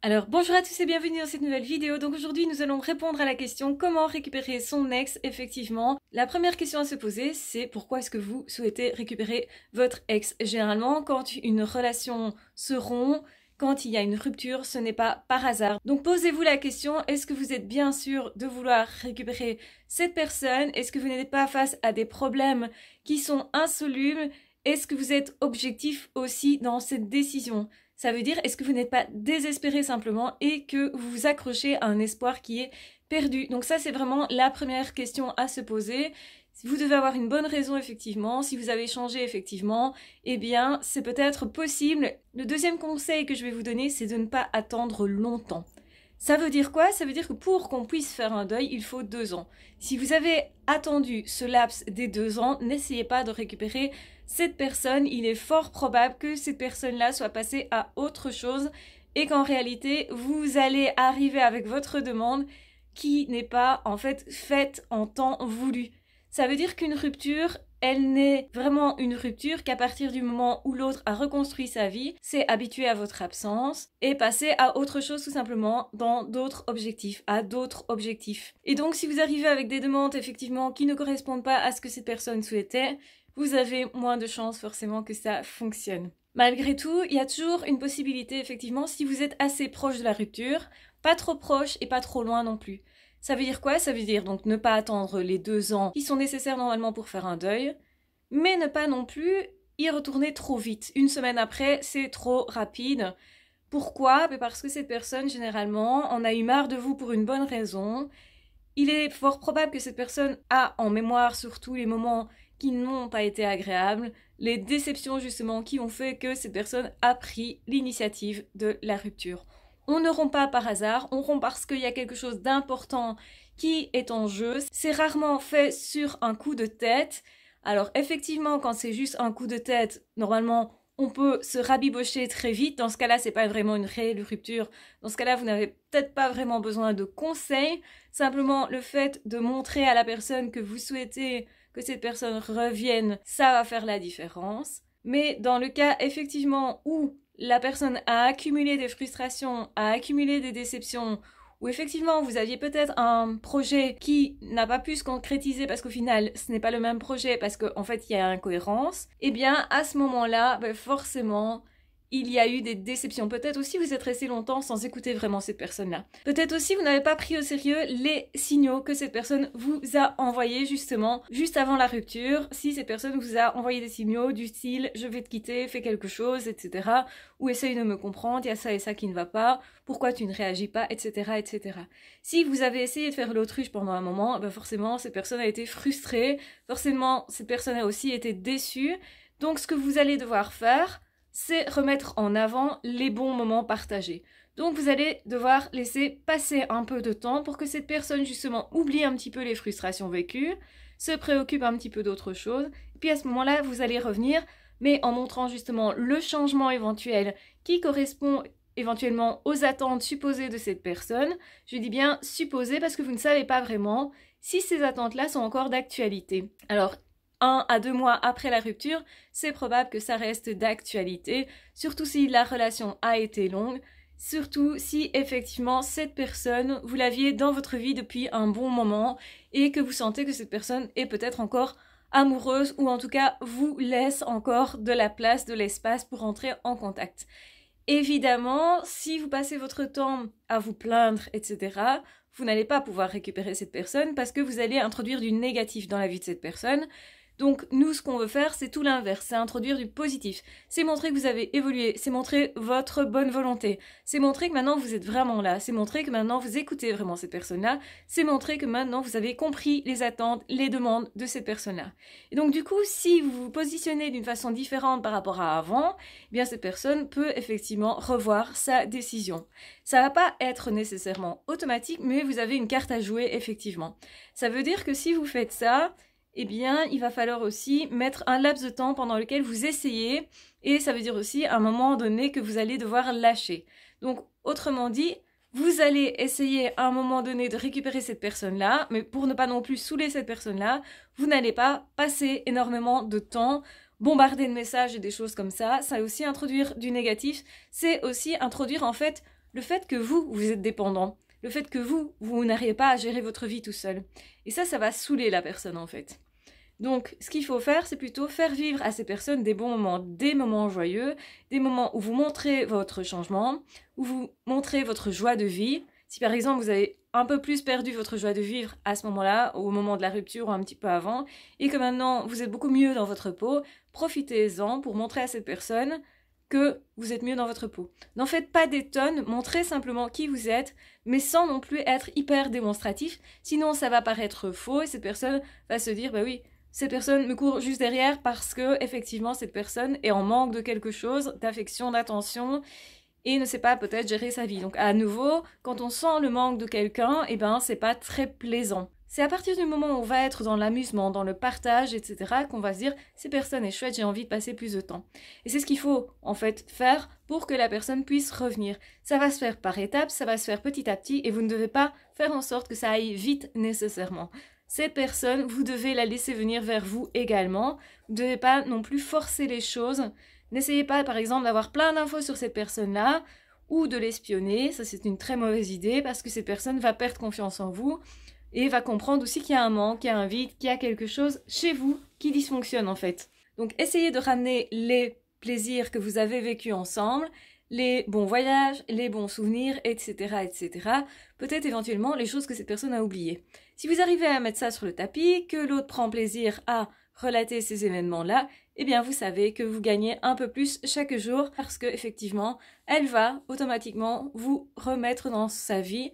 Alors bonjour à tous et bienvenue dans cette nouvelle vidéo. Donc aujourd'hui nous allons répondre à la question comment récupérer son ex effectivement. La première question à se poser c'est pourquoi est-ce que vous souhaitez récupérer votre ex. Généralement quand une relation se rompt, quand il y a une rupture, ce n'est pas par hasard. Donc posez-vous la question, est-ce que vous êtes bien sûr de vouloir récupérer cette personne? Est-ce que vous n'êtes pas face à des problèmes qui sont insolubles? Est-ce que vous êtes objectif aussi dans cette décision? Ça veut dire, est-ce que vous n'êtes pas désespéré simplement et que vous vous accrochez à un espoir qui est perdu? Donc ça, c'est vraiment la première question à se poser. Vous devez avoir une bonne raison, effectivement. Si vous avez changé, effectivement, eh bien, c'est peut-être possible. Le deuxième conseil que je vais vous donner, c'est de ne pas attendre longtemps. Ça veut dire quoi? Ça veut dire que pour qu'on puisse faire un deuil, il faut 2 ans. Si vous avez attendu ce laps des 2 ans, n'essayez pas de récupérer cette personne. Il est fort probable que cette personne-là soit passée à autre chose et qu'en réalité, vous allez arriver avec votre demande qui n'est pas en fait faite en temps voulu. Ça veut dire qu'une rupture, elle n'est vraiment une rupture qu'à partir du moment où l'autre a reconstruit sa vie, s'est habitué à votre absence et passé à autre chose tout simplement dans d'autres objectifs, à d'autres objectifs. Et donc si vous arrivez avec des demandes effectivement qui ne correspondent pas à ce que cette personne souhaitait, vous avez moins de chances forcément que ça fonctionne. Malgré tout, il y a toujours une possibilité effectivement si vous êtes assez proche de la rupture, pas trop proche et pas trop loin non plus. Ça veut dire quoi? Ça veut dire donc ne pas attendre les 2 ans qui sont nécessaires normalement pour faire un deuil, mais ne pas non plus y retourner trop vite. 1 semaine après, c'est trop rapide. Pourquoi? Parce que cette personne, généralement, en a eu marre de vous pour une bonne raison. Il est fort probable que cette personne a en mémoire surtout les moments qui n'ont pas été agréables, les déceptions justement qui ont fait que cette personne a pris l'initiative de la rupture. On ne rompt pas par hasard, on rompt parce qu'il y a quelque chose d'important qui est en jeu. C'est rarement fait sur un coup de tête. Alors effectivement, quand c'est juste un coup de tête, normalement, on peut se rabibocher très vite. Dans ce cas-là, c'est pas vraiment une réelle rupture. Dans ce cas-là, vous n'avez peut-être pas vraiment besoin de conseils. Simplement, le fait de montrer à la personne que vous souhaitez que cette personne revienne, ça va faire la différence. Mais dans le cas, effectivement, où la personne a accumulé des frustrations, a accumulé des déceptions, où effectivement vous aviez peut-être un projet qui n'a pas pu se concrétiser parce qu'au final ce n'est pas le même projet parce qu'en fait il y a incohérence, et bien à ce moment-là, forcément il y a eu des déceptions. Peut-être aussi vous êtes resté longtemps sans écouter vraiment cette personne-là. Peut-être aussi vous n'avez pas pris au sérieux les signaux que cette personne vous a envoyés justement, juste avant la rupture. Si cette personne vous a envoyé des signaux du style « je vais te quitter, fais quelque chose », etc. ou « essaye de me comprendre, il y a ça et ça qui ne va pas, pourquoi tu ne réagis pas », etc. etc. Si vous avez essayé de faire l'autruche pendant un moment, forcément cette personne a été frustrée, forcément cette personne a aussi été déçue. Donc ce que vous allez devoir faire, c'est remettre en avant les bons moments partagés. Donc vous allez devoir laisser passer un peu de temps pour que cette personne justement oublie un petit peu les frustrations vécues, se préoccupe un petit peu d'autre chose, et puis à ce moment-là, vous allez revenir, mais en montrant justement le changement éventuel qui correspond éventuellement aux attentes supposées de cette personne. Je dis bien supposées parce que vous ne savez pas vraiment si ces attentes-là sont encore d'actualité. Alors, 1 à 2 mois après la rupture, c'est probable que ça reste d'actualité, surtout si la relation a été longue, surtout si effectivement cette personne, vous l'aviez dans votre vie depuis un bon moment et que vous sentez que cette personne est peut-être encore amoureuse ou en tout cas vous laisse encore de la place, de l'espace pour entrer en contact. Évidemment, si vous passez votre temps à vous plaindre, etc., vous n'allez pas pouvoir récupérer cette personne parce que vous allez introduire du négatif dans la vie de cette personne. Donc nous, ce qu'on veut faire, c'est tout l'inverse, c'est introduire du positif. C'est montrer que vous avez évolué, c'est montrer votre bonne volonté, c'est montrer que maintenant vous êtes vraiment là, c'est montrer que maintenant vous écoutez vraiment cette personne-là, c'est montrer que maintenant vous avez compris les attentes, les demandes de cette personne-là. Et donc du coup, si vous vous positionnez d'une façon différente par rapport à avant, eh bien cette personne peut effectivement revoir sa décision. Ça va pas être nécessairement automatique, mais vous avez une carte à jouer effectivement. Ça veut dire que si vous faites ça, eh bien, il va falloir aussi mettre un laps de temps pendant lequel vous essayez, et ça veut dire aussi à un moment donné que vous allez devoir lâcher. Donc, autrement dit, vous allez essayer à un moment donné de récupérer cette personne-là, mais pour ne pas non plus saouler cette personne-là, vous n'allez pas passer énormément de temps, bombarder de messages et des choses comme ça. Ça va aussi introduire du négatif, c'est aussi introduire en fait le fait que vous êtes dépendant, le fait que vous n'arrivez pas à gérer votre vie tout seul. Et ça va saouler la personne en fait. Donc, ce qu'il faut faire, c'est plutôt faire vivre à ces personnes des bons moments, des moments joyeux, des moments où vous montrez votre changement, où vous montrez votre joie de vie. Si par exemple, vous avez un peu plus perdu votre joie de vivre à ce moment-là, au moment de la rupture ou un petit peu avant, et que maintenant vous êtes beaucoup mieux dans votre peau, profitez-en pour montrer à cette personne que vous êtes mieux dans votre peau. N'en faites pas des tonnes, montrez simplement qui vous êtes, mais sans non plus être hyper démonstratif, sinon ça va paraître faux et cette personne va se dire, bah oui, cette personne me court juste derrière parce que, effectivement, cette personne est en manque de quelque chose, d'affection, d'attention, et ne sait pas peut-être gérer sa vie. Donc, à nouveau, quand on sent le manque de quelqu'un, eh ben, c'est pas très plaisant. C'est à partir du moment où on va être dans l'amusement, dans le partage, etc., qu'on va se dire, cette personne est chouette, j'ai envie de passer plus de temps. Et c'est ce qu'il faut, en fait, faire pour que la personne puisse revenir. Ça va se faire par étapes, ça va se faire petit à petit, et vous ne devez pas faire en sorte que ça aille vite nécessairement. Cette personne, vous devez la laisser venir vers vous également. Vous ne devez pas non plus forcer les choses. N'essayez pas, par exemple, d'avoir plein d'infos sur cette personne-là ou de l'espionner. Ça, c'est une très mauvaise idée parce que cette personne va perdre confiance en vous et va comprendre aussi qu'il y a un manque, qu'il y a un vide, qu'il y a quelque chose chez vous qui dysfonctionne en fait. Donc, essayez de ramener les plaisirs que vous avez vécus ensemble, les bons voyages, les bons souvenirs, etc., etc. Peut-être éventuellement les choses que cette personne a oubliées. Si vous arrivez à mettre ça sur le tapis, que l'autre prend plaisir à relater ces événements-là, eh bien vous savez que vous gagnez un peu plus chaque jour parce que effectivement, elle va automatiquement vous remettre dans sa vie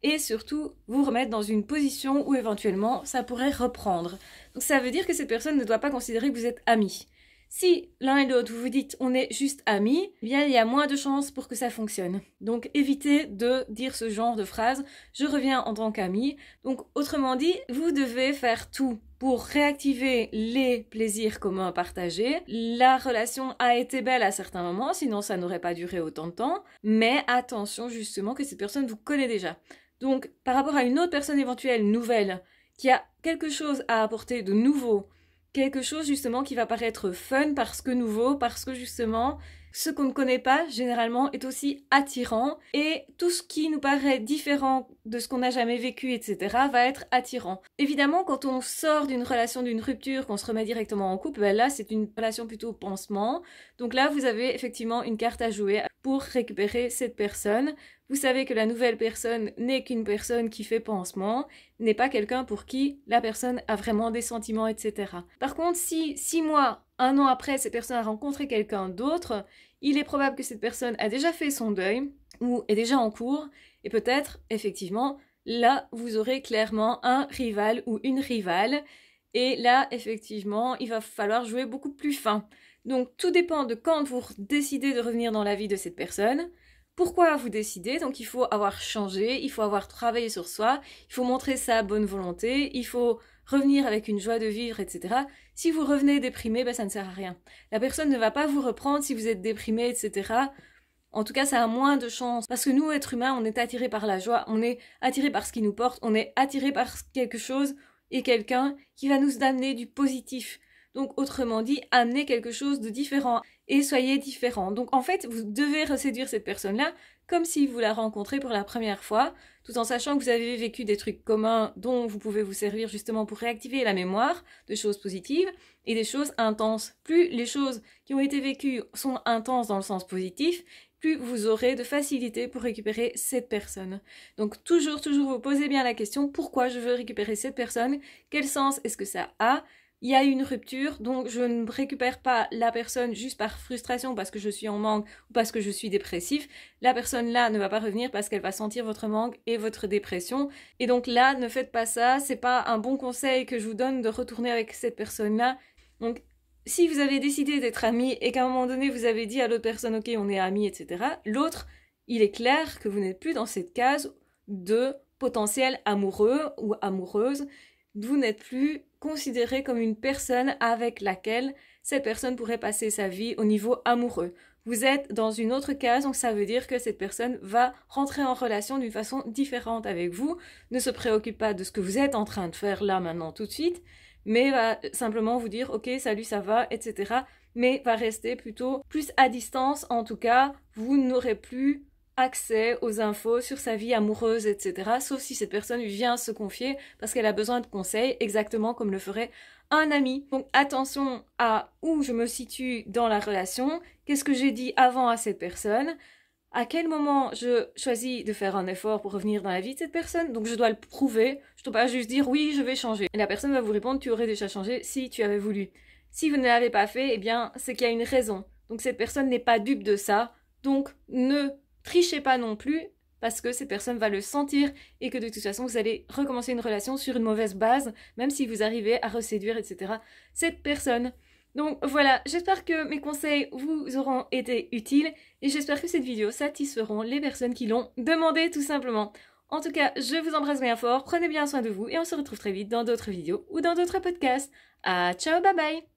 et surtout vous remettre dans une position où éventuellement ça pourrait reprendre. Donc ça veut dire que cette personne ne doit pas considérer que vous êtes amis. Si l'un et l'autre vous vous dites on est juste amis, eh bien il y a moins de chances pour que ça fonctionne. Donc évitez de dire ce genre de phrase je reviens en tant qu'ami. Donc autrement dit, vous devez faire tout pour réactiver les plaisirs communs partagés. La relation a été belle à certains moments, sinon ça n'aurait pas duré autant de temps. Mais attention justement que cette personne vous connaît déjà. Donc par rapport à une autre personne éventuelle nouvelle qui a quelque chose à apporter de nouveau, quelque chose justement qui va paraître fun parce que nouveau, parce que justement ce qu'on ne connaît pas généralement est aussi attirant et tout ce qui nous paraît différent de ce qu'on n'a jamais vécu, etc. va être attirant. Évidemment, quand on sort d'une relation, d'une rupture, qu'on se remet directement en couple, ben là c'est une relation plutôt pansement. Donc là vous avez effectivement une carte à jouer pour récupérer cette personne. Vous savez que la nouvelle personne n'est qu'une personne qui fait pansement, n'est pas quelqu'un pour qui la personne a vraiment des sentiments, etc. Par contre, si 6 mois, 1 an après, cette personne a rencontré quelqu'un d'autre, il est probable que cette personne a déjà fait son deuil ou est déjà en cours, et peut-être, effectivement, là, vous aurez clairement un rival ou une rivale, et là, effectivement, il va falloir jouer beaucoup plus fin. Donc, tout dépend de quand vous décidez de revenir dans la vie de cette personne. Pourquoi vous décidez? Donc il faut avoir changé, il faut avoir travaillé sur soi, il faut montrer sa bonne volonté, il faut revenir avec une joie de vivre, etc. Si vous revenez déprimé, ben ça ne sert à rien. La personne ne va pas vous reprendre si vous êtes déprimé, etc. En tout cas, ça a moins de chance. Parce que nous, êtres humains, on est attirés par la joie, on est attirés par ce qui nous porte, on est attirés par quelque chose et quelqu'un qui va nous amener du positif. Donc autrement dit, amenez quelque chose de différent et soyez différent. Donc en fait, vous devez reséduire cette personne-là comme si vous la rencontrez pour la première fois, tout en sachant que vous avez vécu des trucs communs dont vous pouvez vous servir justement pour réactiver la mémoire de choses positives et des choses intenses. Plus les choses qui ont été vécues sont intenses dans le sens positif, plus vous aurez de facilité pour récupérer cette personne. Donc toujours vous posez bien la question, pourquoi je veux récupérer cette personne? Quel sens est-ce que ça a? Il y a une rupture, donc je ne récupère pas la personne juste par frustration parce que je suis en manque ou parce que je suis dépressif. La personne là ne va pas revenir parce qu'elle va sentir votre manque et votre dépression. Et donc là, ne faites pas ça, c'est pas un bon conseil que je vous donne de retourner avec cette personne-là. Donc si vous avez décidé d'être amis et qu'à un moment donné vous avez dit à l'autre personne ok on est amis, etc. L'autre, il est clair que vous n'êtes plus dans cette case de potentiel amoureux ou amoureuse. Vous n'êtes plus considéré comme une personne avec laquelle cette personne pourrait passer sa vie au niveau amoureux. Vous êtes dans une autre case, donc ça veut dire que cette personne va rentrer en relation d'une façon différente avec vous, ne se préoccupe pas de ce que vous êtes en train de faire là, maintenant, tout de suite, mais va simplement vous dire « Ok, salut, ça va », etc. Mais va rester plutôt plus à distance, en tout cas, vous n'aurez plus accès aux infos sur sa vie amoureuse, etc. Sauf si cette personne vient se confier parce qu'elle a besoin de conseils, exactement comme le ferait un ami. Donc attention à où je me situe dans la relation, qu'est-ce que j'ai dit avant à cette personne, à quel moment je choisis de faire un effort pour revenir dans la vie de cette personne. Donc je dois le prouver, je ne dois pas juste dire oui, je vais changer. Et la personne va vous répondre, tu aurais déjà changé si tu avais voulu. Si vous ne l'avez pas fait, eh bien c'est qu'il y a une raison. Donc cette personne n'est pas dupe de ça, donc ne trichez pas non plus, parce que cette personne va le sentir et que de toute façon vous allez recommencer une relation sur une mauvaise base, même si vous arrivez à reséduire, etc. cette personne. Donc voilà, j'espère que mes conseils vous auront été utiles et j'espère que cette vidéo satisferont les personnes qui l'ont demandé tout simplement. En tout cas, je vous embrasse bien fort, prenez bien soin de vous et on se retrouve très vite dans d'autres vidéos ou dans d'autres podcasts. Ah, ciao, bye bye!